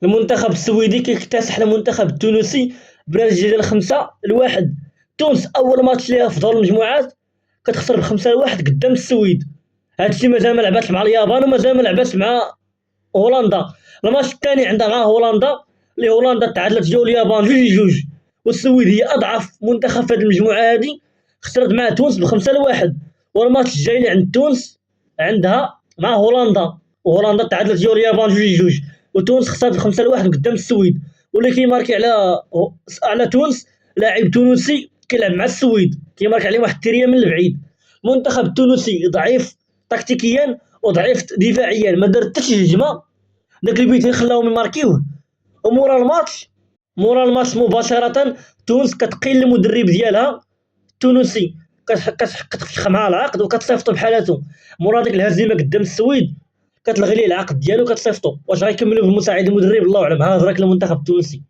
المنتخب السويدي كيكتسح المنتخب التونسي بنتيجة ديال 5-1. تونس أول ماتش ليها في دور المجموعات كتخسر ب5-1 قدام السويد. هادشي مازال ما لعباتش مع اليابان ومازال ما لعباتش مع هولندا. الماتش الثاني عندها مع هولندا اللي هولندا تعادلت جوج اليابان 2-2، والسويد هي أضعف منتخب في هذه المجموعة هذه، خسرت مع تونس ب5-1. والماتش الجاي اللي عند تونس عندها مع هولندا، وهولندا تعادلت جوج اليابان 2-2، وتونس خسرت ب5-1 قدام السويد. واللي كيماركي على تونس لاعب تونسي كيلعب مع السويد، كيماركي عليهم واحد التيريه من البعيد. المنتخب التونسي ضعيف تكتيكيا وضعيف دفاعيا، ما دار حتى شي هجمه. داك البيت اللي خلاهم يماركيوه. ومورا الماتش مباشره تونس كتقيل المدرب ديالها التونسي، كتفسخ معاه العقد وكتصيفطو بحالاتو. مورا ديك الهزيمه قدام السويد كتلغي ليه العقد ديالو، كتصيفطو. واش غيكملوا بالمساعد المدرب الله اعلم. ها هضرك المنتخب التونسي.